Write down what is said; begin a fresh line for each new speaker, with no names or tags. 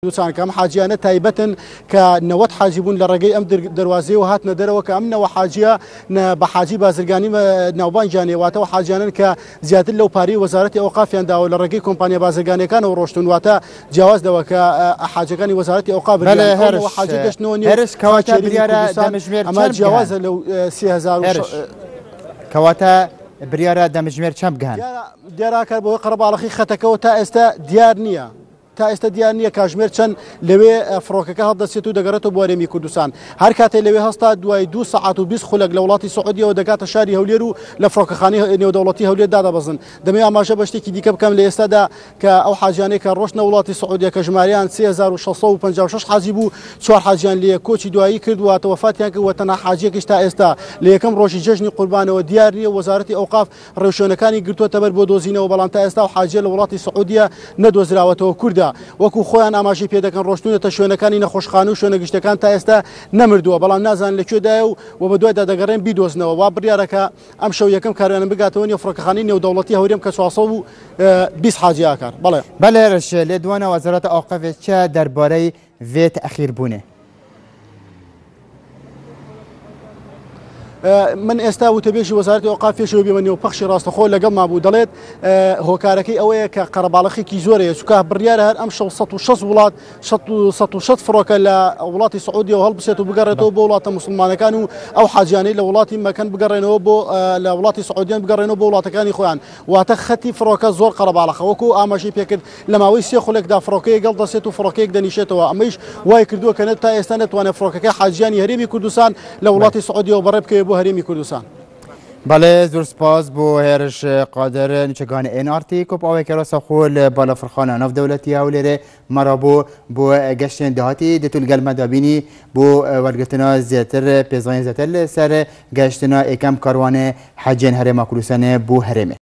دوسان كم حاجيانه تايبتن كنوت حاجبون لرقي ام دروازي وهاتنا دروا كامنا وحاجيه بحاجي بازرگاني نوبان جاني واتا وحاجيانا كزياده لو باري وزاره اوقاف يندا لرقي كومبانيا بازرگاني كان وروشتون واتا جواز دوا كحاجياني وزاره اوقاف
وحاجه دشنوني هرش كواتا برياره دمجمير
اما جواز لو 3000
كواتا برياره دمجمير كم بگهن
ديارا كربو قرب على خي خطكو تا استا ديار نيه تا استديانيه كاجمير چن لوي فروكك هذا سيتو دغرتو بوريمي كردستان هر كاتي لوي هستا دوای 2 ساعات و 20 خلق لولاتي سعوديه ودغات شاري هوليرو لفروك خاني نيو دولتي هولي دادا بزن دمي اماشه بشتي كي ديكب كم ليستدا كا او حاجاني كروشنا ولاتي سعوديه كجماريان 3656 حاجبو 4 حاجان لي كوتشي دوای كرد وتوفات ياك وتنا حاجه كشتا استا ليكم روشي ججني قربان وديارني وزاره اوقاف روشونكاني قرتو تبر بودوزينه وبلانتا استا وحاجه لولاتي سعوديه ندوزراوته كرد وەکو خۆیان ئاماژەی پێ دەکەن ڕۆشتونەتە شوێنەکانی نەخۆشخانە و شوێنە گشتەکان تا ئێستا نەمردووە بەڵام نازان لەکوێدایە و بە دوایدا دەگەڕێن بیدۆزنەوە وا بڕیارەکە ئەم شەو یەکەم کاروانە بگاتەوە نێو فڕۆکەخانەی نێودەوڵەتی هەورێم کە 420 حاجی ئاکار
بەڵێ هێرش لێ دوانە وەزارەتە ئەوقاف چە دەربارەی vê تەخیر بوونێ
من ئێستا وتەبێژی وەزارەتی ئەوقاف پێشەوە بێمەنی و پەخشی ڕاستەخۆ لەگەڵ مابوو دەڵێت هۆکارەکەی ئەوەیە کە قەرەباڵەخێکی زۆرەیە چونکە بڕیارە هەر ئەم 160 وڵات 160 فڕۆکە لە وڵاتی سعودی و هەڵبسێت و بگەڕێتەوە بۆ وڵاتە موسڵمانەکان و ئەو حاجیانەی لە وڵاتی مەکەن بگەڕێنەوە بۆ لە وڵاتی سعودیان بگەڕێنەوە بۆ وڵاتەکانی خۆیان واتە خەتی فڕۆکە زۆر قەرەباڵەخە وەکو ئاماژەی پێکرد لە ماوەی 3 خولێکدا فڕۆکەیەک گەڵ دەسێت و فڕۆکەیەک دەنیشێتەوە ئەمەش وای کردووە کە تا ئێستا نەتوانێت فڕۆکەکە حاجیانی هەرێمی کوردستان لە وڵاتی سعودی و بەڕێ بکەوێت بۆ هەرێمی کوردستان.
بله زور سپاس بو هرش قادر نچگان NRT کوب آوه که راسا خول بالا فرخانه ناف دولتی هولیره مرا بو گشتن دهاتی دتول گل مدابینی بو ورگتنا زیاتر پیزاین زیاتر سر گشتنا اکم کاروان حجین هرم کردستان بو هرمه